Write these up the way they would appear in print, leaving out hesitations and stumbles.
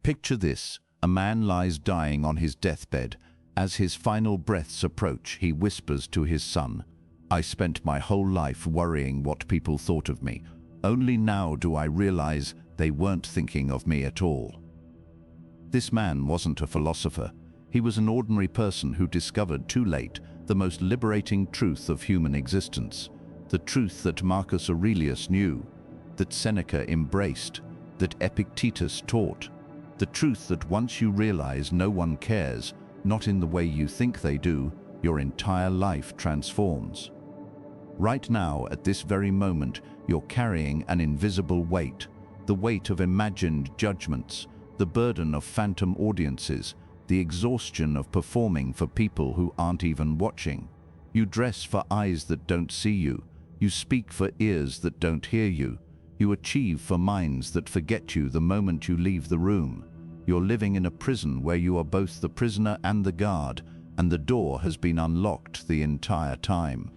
Picture this: a man lies dying on his deathbed. As his final breaths approach, he whispers to his son, "I spent my whole life worrying what people thought of me. Only now do I realize they weren't thinking of me at all." This man wasn't a philosopher. He was an ordinary person who discovered too late the most liberating truth of human existence, the truth that Marcus Aurelius knew, that Seneca embraced, that Epictetus taught, the truth that once you realize no one cares, not in the way you think they do, your entire life transforms. Right now, at this very moment, you're carrying an invisible weight, the weight of imagined judgments, the burden of phantom audiences, the exhaustion of performing for people who aren't even watching. You dress for eyes that don't see you. You speak for ears that don't hear you. You achieve for minds that forget you the moment you leave the room. You're living in a prison where you are both the prisoner and the guard, and the door has been unlocked the entire time.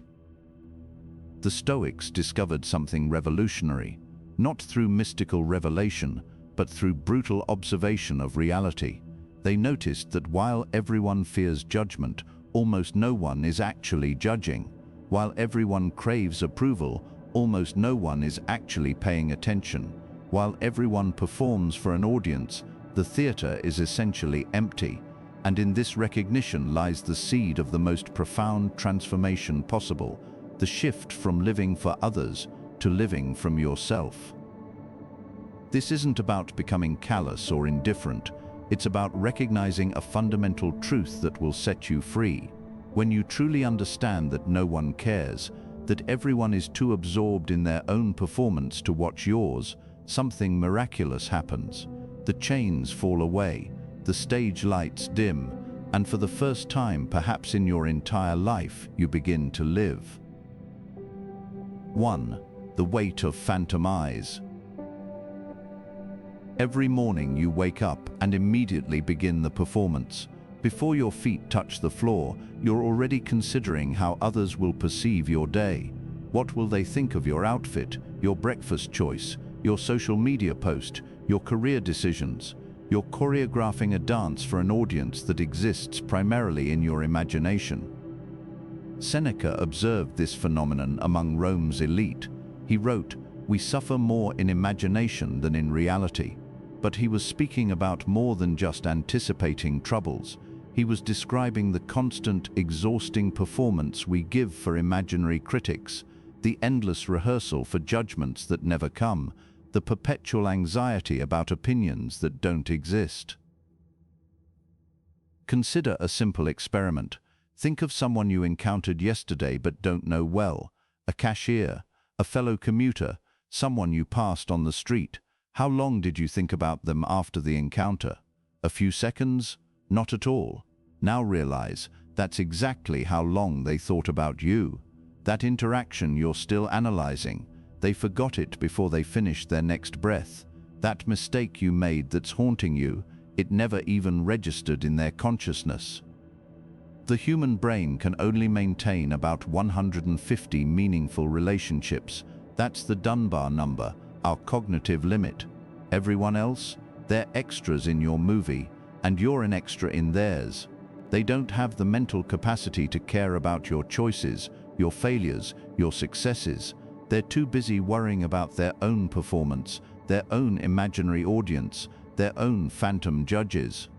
The Stoics discovered something revolutionary, not through mystical revelation, but through brutal observation of reality. They noticed that while everyone fears judgment, almost no one is actually judging. While everyone craves approval, almost no one is actually paying attention. While everyone performs for an audience, the theater is essentially empty. And in this recognition lies the seed of the most profound transformation possible, the shift from living for others to living from yourself. This isn't about becoming callous or indifferent. It's about recognizing a fundamental truth that will set you free. When you truly understand that no one cares, that everyone is too absorbed in their own performance to watch yours, something miraculous happens. The chains fall away, the stage lights dim, and for the first time, perhaps in your entire life, you begin to live. 1. The weight of phantom eyes. Every morning you wake up and immediately begin the performance. Before your feet touch the floor, you're already considering how others will perceive your day. What will they think of your outfit, your breakfast choice, your social media post, your career decisions? You're choreographing a dance for an audience that exists primarily in your imagination. Seneca observed this phenomenon among Rome's elite. He wrote, "We suffer more in imagination than in reality." But he was speaking about more than just anticipating troubles. He was describing the constant, exhausting performance we give for imaginary critics, the endless rehearsal for judgments that never come, the perpetual anxiety about opinions that don't exist. Consider a simple experiment. Think of someone you encountered yesterday but don't know well, a cashier, a fellow commuter, someone you passed on the street. How long did you think about them after the encounter? A few seconds? Not at all. Now realize that's exactly how long they thought about you. That interaction you're still analyzing. They forgot it before they finished their next breath. That mistake you made that's haunting you, it never even registered in their consciousness. The human brain can only maintain about 150 meaningful relationships. That's the Dunbar number, our cognitive limit. Everyone else, they're extras in your movie, and you're an extra in theirs. They don't have the mental capacity to care about your choices, your failures, your successes. They're too busy worrying about their own performance, their own imaginary audience, their own phantom judges.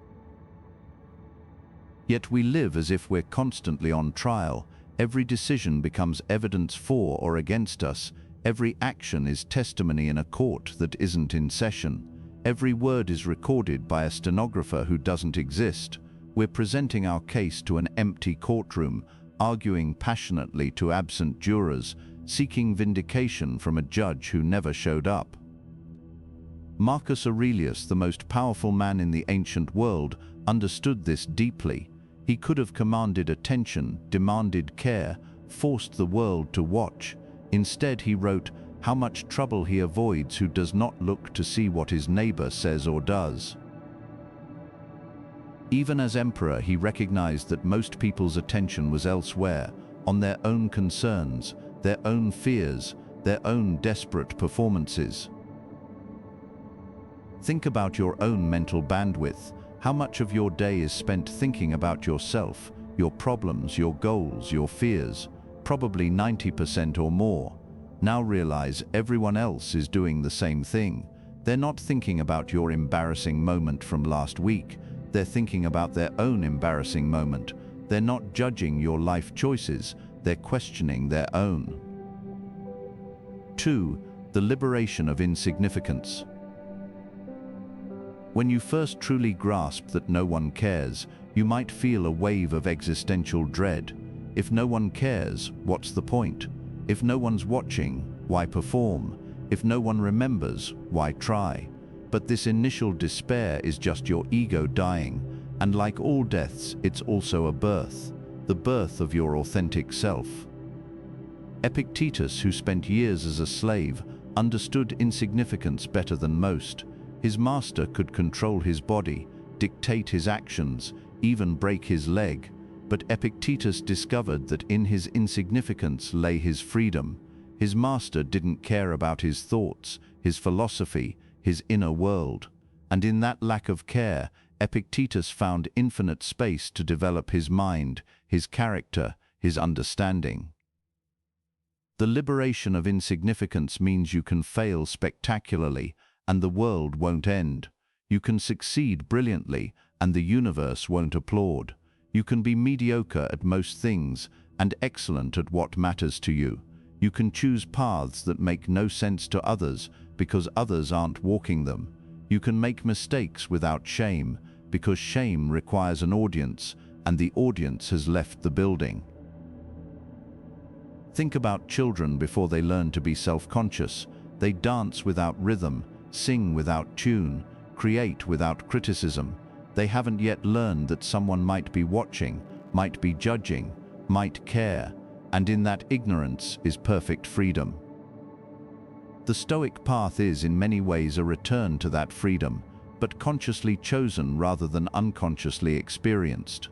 Yet we live as if we're constantly on trial. Every decision becomes evidence for or against us. Every action is testimony in a court that isn't in session. Every word is recorded by a stenographer who doesn't exist. We're presenting our case to an empty courtroom, arguing passionately to absent jurors, seeking vindication from a judge who never showed up. Marcus Aurelius, the most powerful man in the ancient world, understood this deeply. He could have commanded attention, demanded care, forced the world to watch. Instead, he wrote, "How much trouble he avoids who does not look to see what his neighbor says or does." Even as emperor, he recognized that most people's attention was elsewhere, on their own concerns, their own fears, their own desperate performances. Think about your own mental bandwidth. How much of your day is spent thinking about yourself, your problems, your goals, your fears? Probably 90% or more. Now realize everyone else is doing the same thing. They're not thinking about your embarrassing moment from last week. They're thinking about their own embarrassing moment. They're not judging your life choices. They're questioning their own. 2. The liberation of insignificance. When you first truly grasp that no one cares, you might feel a wave of existential dread. If no one cares, what's the point? If no one's watching, why perform? If no one remembers, why try? But this initial despair is just your ego dying, and like all deaths, it's also a birth, the birth of your authentic self. Epictetus, who spent years as a slave, understood insignificance better than most. His master could control his body, dictate his actions, even break his leg. But Epictetus discovered that in his insignificance lay his freedom. His master didn't care about his thoughts, his philosophy, his inner world. And in that lack of care, Epictetus found infinite space to develop his mind, his character, his understanding. The liberation of insignificance means you can fail spectacularly, and the world won't end. You can succeed brilliantly, and the universe won't applaud. You can be mediocre at most things, and excellent at what matters to you. You can choose paths that make no sense to others, because others aren't walking them. You can make mistakes without shame, because shame requires an audience, and the audience has left the building. Think about children before they learn to be self-conscious. They dance without rhythm, sing without tune, create without criticism. They haven't yet learned that someone might be watching, might be judging, might care, and in that ignorance is perfect freedom. The Stoic path is in many ways a return to that freedom, but consciously chosen rather than unconsciously experienced.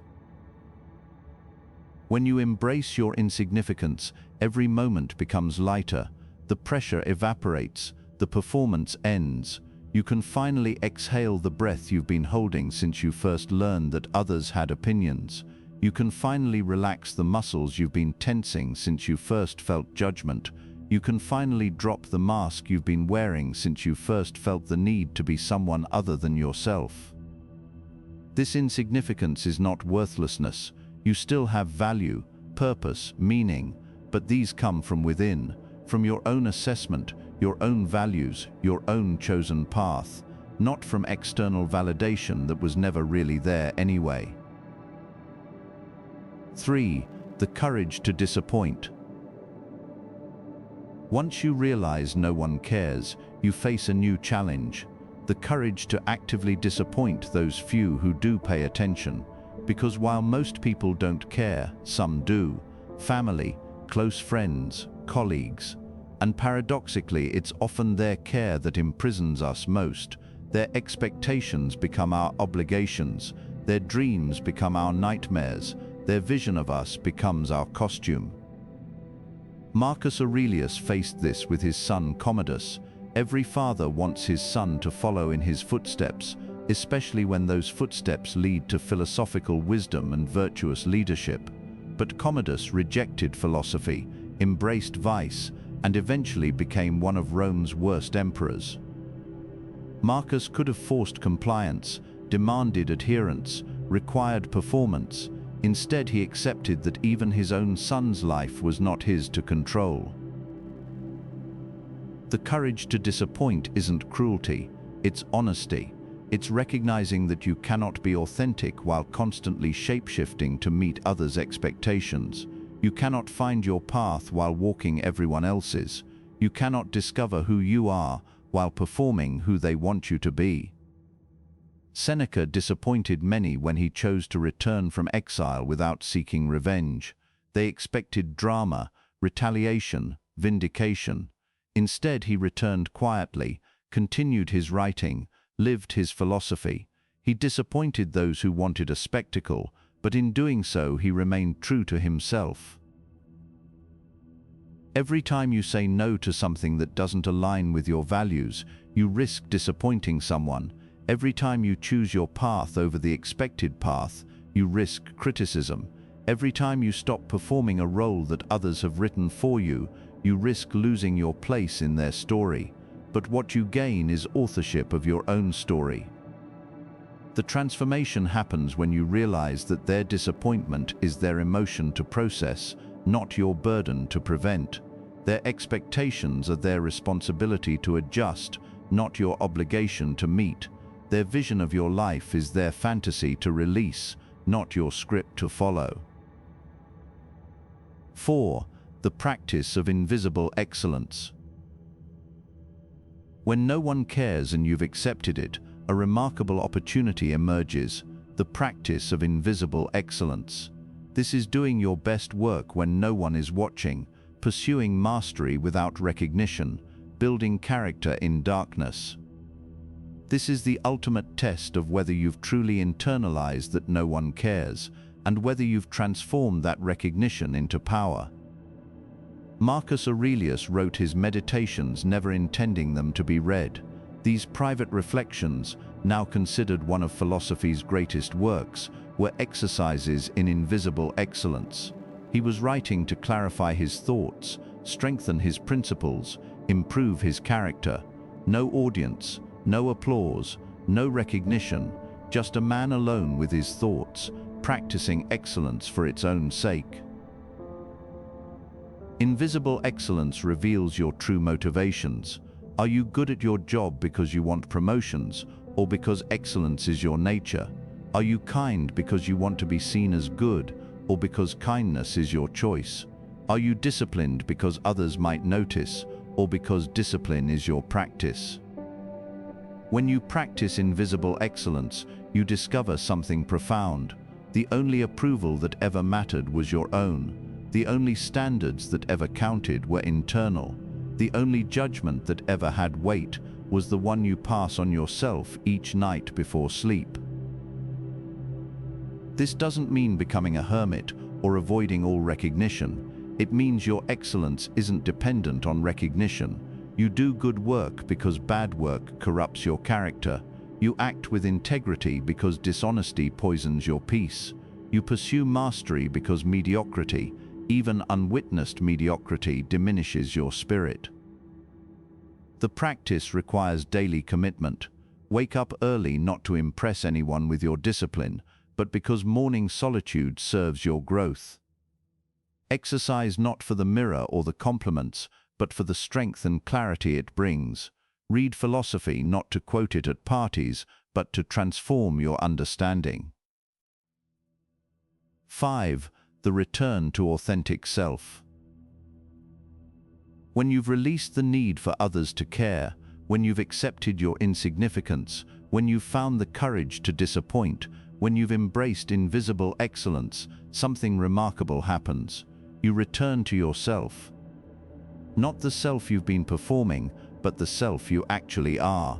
When you embrace your insignificance, every moment becomes lighter, the pressure evaporates, the performance ends. You can finally exhale the breath you've been holding since you first learned that others had opinions. You can finally relax the muscles you've been tensing since you first felt judgment. You can finally drop the mask you've been wearing since you first felt the need to be someone other than yourself. This insignificance is not worthlessness. You still have value, purpose, meaning, but these come from within, from your own assessment, your own values, your own chosen path, not from external validation that was never really there anyway. 3. The courage to disappoint. Once you realize no one cares, you face a new challenge, the courage to actively disappoint those few who do pay attention. Because while most people don't care, some do. Family, close friends, colleagues. And paradoxically, it's often their care that imprisons us most. Their expectations become our obligations. Their dreams become our nightmares. Their vision of us becomes our costume. Marcus Aurelius faced this with his son Commodus. Every father wants his son to follow in his footsteps, especially when those footsteps lead to philosophical wisdom and virtuous leadership. But Commodus rejected philosophy, embraced vice, and eventually became one of Rome's worst emperors. Marcus could have forced compliance, demanded adherence, required performance. Instead, he accepted that even his own son's life was not his to control. The courage to disappoint isn't cruelty, it's honesty. It's recognizing that you cannot be authentic while constantly shape-shifting to meet others' expectations. You cannot find your path while walking everyone else's. You cannot discover who you are while performing who they want you to be. Seneca disappointed many when he chose to return from exile without seeking revenge. They expected drama, retaliation, vindication. Instead, he returned quietly, continued his writing, lived his philosophy. He disappointed those who wanted a spectacle, but in doing so he remained true to himself. Every time you say no to something that doesn't align with your values, you risk disappointing someone. Every time you choose your path over the expected path, you risk criticism. Every time you stop performing a role that others have written for you, you risk losing your place in their story. But what you gain is authorship of your own story. The transformation happens when you realize that their disappointment is their emotion to process, not your burden to prevent. Their expectations are their responsibility to adjust, not your obligation to meet. Their vision of your life is their fantasy to release, not your script to follow. 4. The practice of invisible excellence. When no one cares and you've accepted it, a remarkable opportunity emerges, the practice of invisible excellence. This is doing your best work when no one is watching, pursuing mastery without recognition, building character in darkness. This is the ultimate test of whether you've truly internalized that no one cares, and whether you've transformed that recognition into power. Marcus Aurelius wrote his Meditations never intending them to be read. These private reflections, now considered one of philosophy's greatest works, were exercises in invisible excellence. He was writing to clarify his thoughts, strengthen his principles, improve his character. No audience, no applause, no recognition, just a man alone with his thoughts, practicing excellence for its own sake. Invisible excellence reveals your true motivations. Are you good at your job because you want promotions, or because excellence is your nature? Are you kind because you want to be seen as good, or because kindness is your choice? Are you disciplined because others might notice, or because discipline is your practice? When you practice invisible excellence, you discover something profound. The only approval that ever mattered was your own. The only standards that ever counted were internal. The only judgment that ever had weight was the one you pass on yourself each night before sleep. This doesn't mean becoming a hermit or avoiding all recognition. It means your excellence isn't dependent on recognition. You do good work because bad work corrupts your character. You act with integrity because dishonesty poisons your peace. You pursue mastery because mediocrity, even unwitnessed mediocrity, diminishes your spirit. The practice requires daily commitment. Wake up early not to impress anyone with your discipline, but because morning solitude serves your growth. Exercise not for the mirror or the compliments, but for the strength and clarity it brings. Read philosophy not to quote it at parties, but to transform your understanding. 5. The return to authentic self. When you've released the need for others to care, when you've accepted your insignificance, when you've found the courage to disappoint, when you've embraced invisible excellence, something remarkable happens. You return to yourself. Not the self you've been performing, but the self you actually are.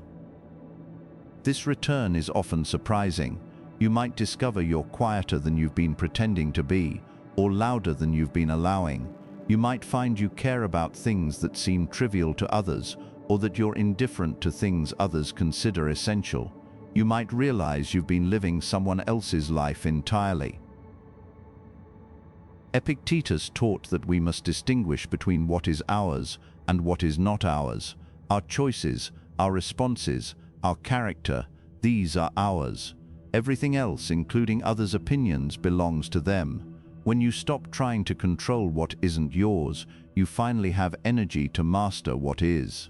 This return is often surprising. You might discover you're quieter than you've been pretending to be, or louder than you've been allowing. You might find you care about things that seem trivial to others, or that you're indifferent to things others consider essential. You might realize you've been living someone else's life entirely. Epictetus taught that we must distinguish between what is ours and what is not ours. Our choices, our responses, our character, these are ours. Everything else, including others' opinions, belongs to them. When you stop trying to control what isn't yours, you finally have energy to master what is.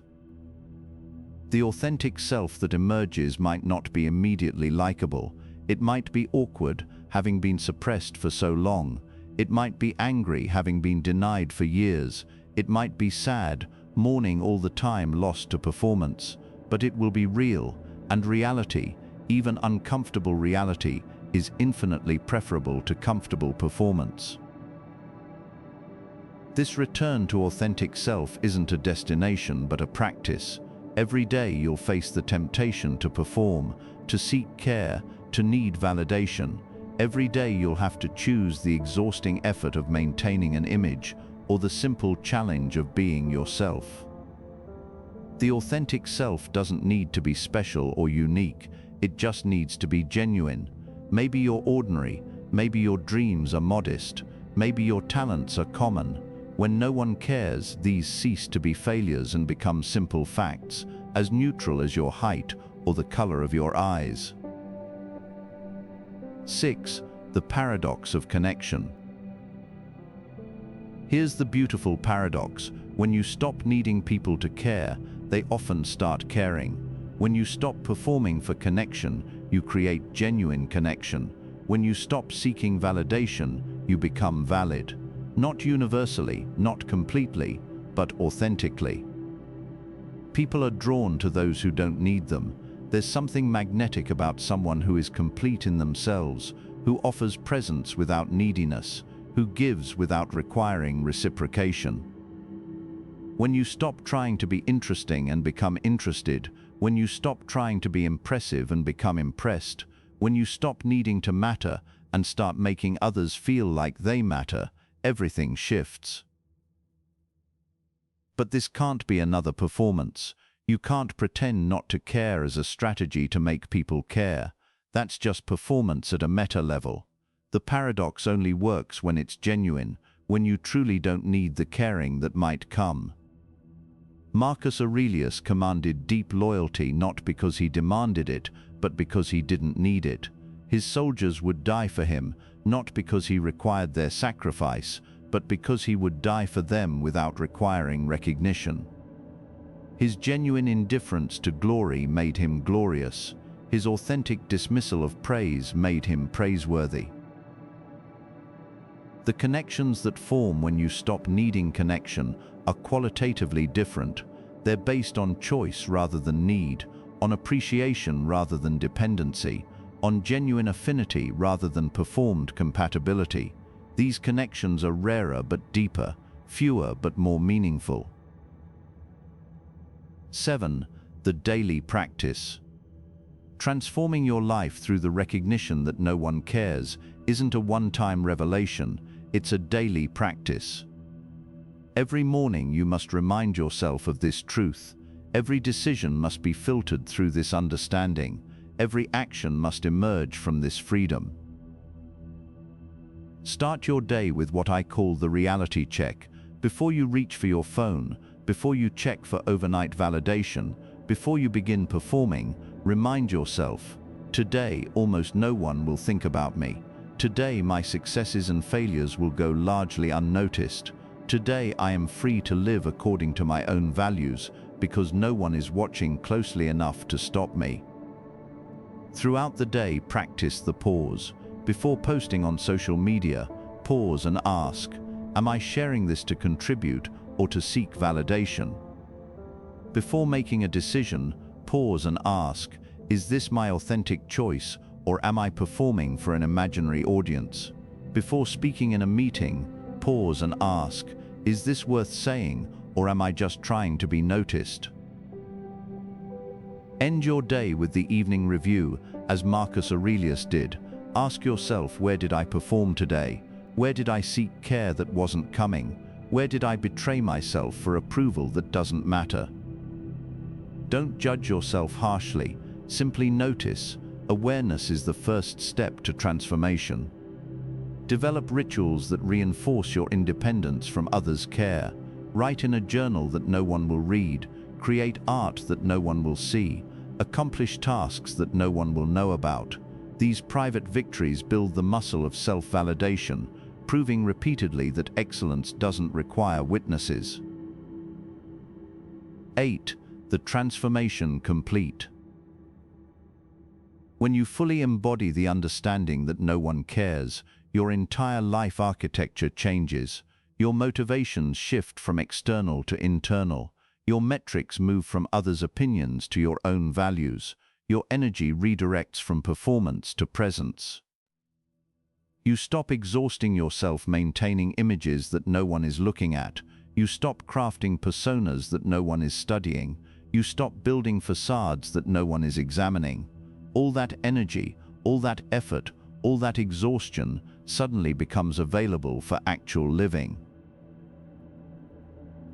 The authentic self that emerges might not be immediately likable. It might be awkward, having been suppressed for so long. It might be angry, having been denied for years. It might be sad, mourning all the time, lost to performance. But it will be real, and reality, even uncomfortable reality, is infinitely preferable to comfortable performance. This return to authentic self isn't a destination but a practice. Every day you'll face the temptation to perform, to seek care, to need validation. Every day you'll have to choose the exhausting effort of maintaining an image or the simple challenge of being yourself. The authentic self doesn't need to be special or unique, it just needs to be genuine. Maybe you're ordinary, maybe your dreams are modest, maybe your talents are common. When no one cares, these cease to be failures and become simple facts, as neutral as your height or the color of your eyes. 6. The paradox of connection. Here's the beautiful paradox. When you stop needing people to care, they often start caring. When you stop performing for connection, you create genuine connection. When you stop seeking validation, you become valid. Not universally, not completely, but authentically. People are drawn to those who don't need them. There's something magnetic about someone who is complete in themselves, who offers presence without neediness, who gives without requiring reciprocation. When you stop trying to be interesting and become interested, when you stop trying to be impressive and become impressed, when you stop needing to matter and start making others feel like they matter, everything shifts. But this can't be another performance. You can't pretend not to care as a strategy to make people care. That's just performance at a meta level. The paradox only works when it's genuine, when you truly don't need the caring that might come. Marcus Aurelius commanded deep loyalty not because he demanded it, but because he didn't need it. His soldiers would die for him, not because he required their sacrifice, but because he would die for them without requiring recognition. His genuine indifference to glory made him glorious. His authentic dismissal of praise made him praiseworthy. The connections that form when you stop needing connection are qualitatively different. They're based on choice rather than need, on appreciation rather than dependency, on genuine affinity rather than performed compatibility. These connections are rarer but deeper, fewer but more meaningful. 7. The daily practice. Transforming your life through the recognition that no one cares isn't a one-time revelation, it's a daily practice. Every morning you must remind yourself of this truth. Every decision must be filtered through this understanding. Every action must emerge from this freedom. Start your day with what I call the reality check. Before you reach for your phone, before you check for overnight validation, before you begin performing, remind yourself, today almost no one will think about me. Today my successes and failures will go largely unnoticed. Today I am free to live according to my own values because no one is watching closely enough to stop me. Throughout the day, practice the pause. Before posting on social media, pause and ask, am I sharing this to contribute or to seek validation? Before making a decision, pause and ask, is this my authentic choice or am I performing for an imaginary audience? Before speaking in a meeting, pause and ask, is this worth saying or am I just trying to be noticed? End your day with the evening review, as Marcus Aurelius did. Ask yourself, where did I perform today? Where did I seek care that wasn't coming? Where did I betray myself for approval that doesn't matter? Don't judge yourself harshly, simply notice. Awareness is the first step to transformation. Develop rituals that reinforce your independence from others' care. Write in a journal that no one will read. Create art that no one will see. Accomplish tasks that no one will know about. These private victories build the muscle of self-validation, proving repeatedly that excellence doesn't require witnesses. 8. The transformation complete. When you fully embody the understanding that no one cares, your entire life architecture changes. Your motivations shift from external to internal. Your metrics move from others' opinions to your own values. Your energy redirects from performance to presence. You stop exhausting yourself maintaining images that no one is looking at. You stop crafting personas that no one is studying. You stop building facades that no one is examining. All that energy, all that effort, all that exhaustion suddenly becomes available for actual living.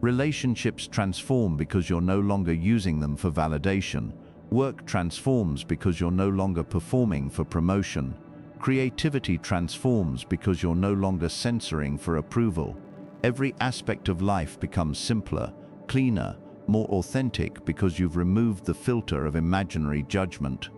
Relationships transform because you're no longer using them for validation. Work transforms because you're no longer performing for promotion. Creativity transforms because you're no longer censoring for approval. Every aspect of life becomes simpler, cleaner, more authentic because you've removed the filter of imaginary judgment.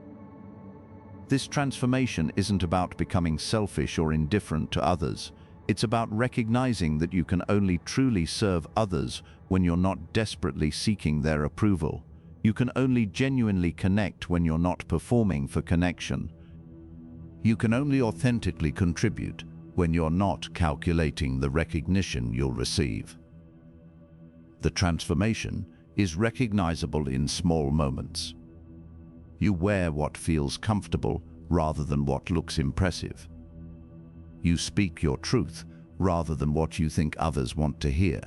This transformation isn't about becoming selfish or indifferent to others. It's about recognizing that you can only truly serve others when you're not desperately seeking their approval. You can only genuinely connect when you're not performing for connection. You can only authentically contribute when you're not calculating the recognition you'll receive. The transformation is recognizable in small moments. You wear what feels comfortable rather than what looks impressive. You speak your truth rather than what you think others want to hear.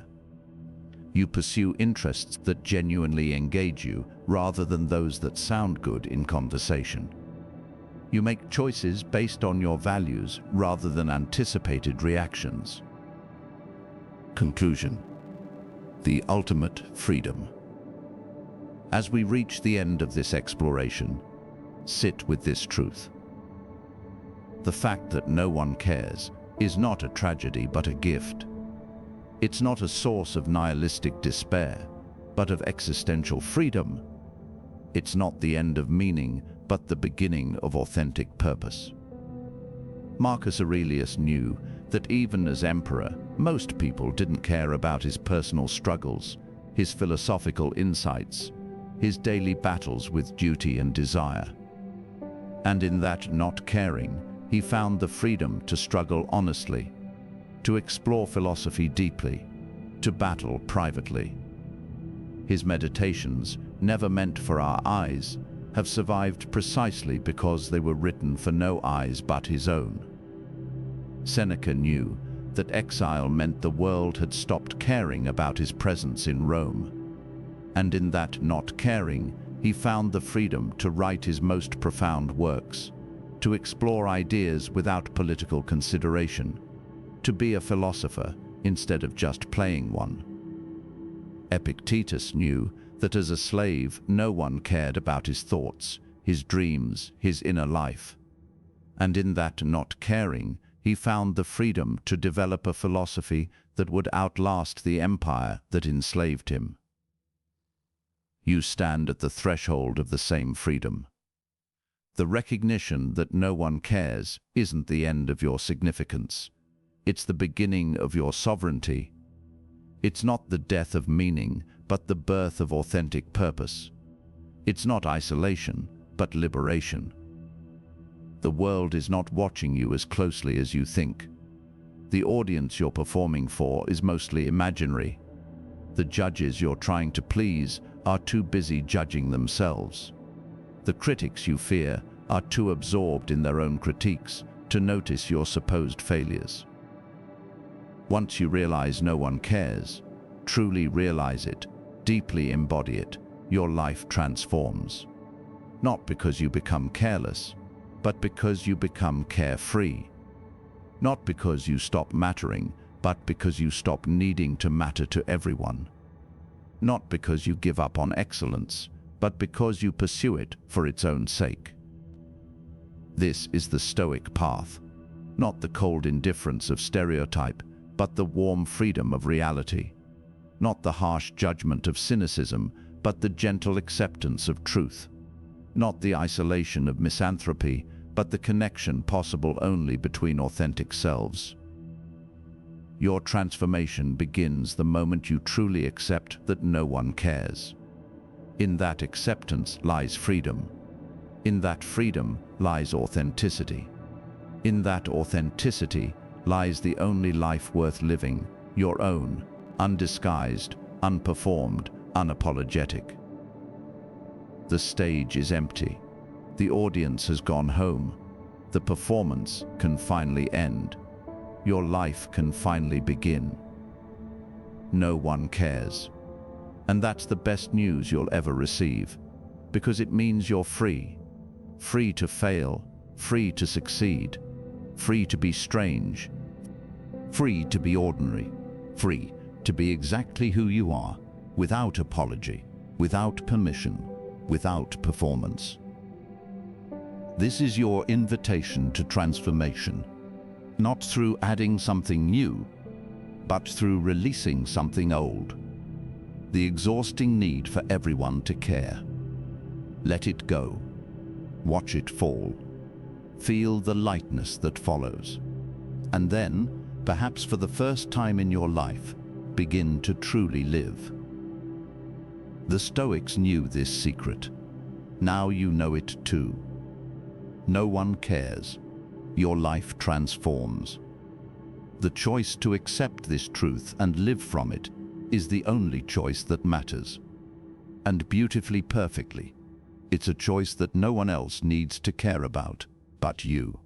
You pursue interests that genuinely engage you rather than those that sound good in conversation. You make choices based on your values rather than anticipated reactions. Conclusion: the ultimate freedom. As we reach the end of this exploration, sit with this truth. The fact that no one cares is not a tragedy but a gift. It's not a source of nihilistic despair, but of existential freedom. It's not the end of meaning, but the beginning of authentic purpose. Marcus Aurelius knew that even as emperor, most people didn't care about his personal struggles, his philosophical insights, his daily battles with duty and desire. And in that not caring, he found the freedom to struggle honestly, to explore philosophy deeply, to battle privately. His meditations, never meant for our eyes, have survived precisely because they were written for no eyes but his own. Seneca knew that exile meant the world had stopped caring about his presence in Rome. And in that not caring, he found the freedom to write his most profound works, to explore ideas without political consideration, to be a philosopher instead of just playing one. Epictetus knew that as a slave, no one cared about his thoughts, his dreams, his inner life. And in that not caring, he found the freedom to develop a philosophy that would outlast the empire that enslaved him. You stand at the threshold of the same freedom. The recognition that no one cares isn't the end of your significance. It's the beginning of your sovereignty. It's not the death of meaning, but the birth of authentic purpose. It's not isolation, but liberation. The world is not watching you as closely as you think. The audience you're performing for is mostly imaginary. The judges you're trying to please are too busy judging themselves. The critics you fear are too absorbed in their own critiques to notice your supposed failures. Once you realize no one cares, truly realize it, deeply embody it, your life transforms. Not because you become careless, but because you become carefree. Not because you stop mattering, but because you stop needing to matter to everyone. Not because you give up on excellence, but because you pursue it for its own sake. This is the Stoic path, not the cold indifference of stereotype, but the warm freedom of reality. Not the harsh judgment of cynicism, but the gentle acceptance of truth. Not the isolation of misanthropy, but the connection possible only between authentic selves. Your transformation begins the moment you truly accept that no one cares. In that acceptance lies freedom. In that freedom lies authenticity. In that authenticity lies the only life worth living, your own, undisguised, unperformed, unapologetic. The stage is empty. The audience has gone home. The performance can finally end. Your life can finally begin. No one cares. And that's the best news you'll ever receive, because it means you're free. Free to fail, free to succeed, free to be strange, free to be ordinary, free to be exactly who you are, without apology, without permission, without performance. This is your invitation to transformation, not through adding something new, but through releasing something old. The exhausting need for everyone to care. Let it go. Watch it fall. Feel the lightness that follows. And then, perhaps for the first time in your life, begin to truly live. The Stoics knew this secret. Now you know it too. No one cares. Your life transforms. The choice to accept this truth and live from it is the only choice that matters. And beautifully perfectly, it's a choice that no one else needs to care about but you.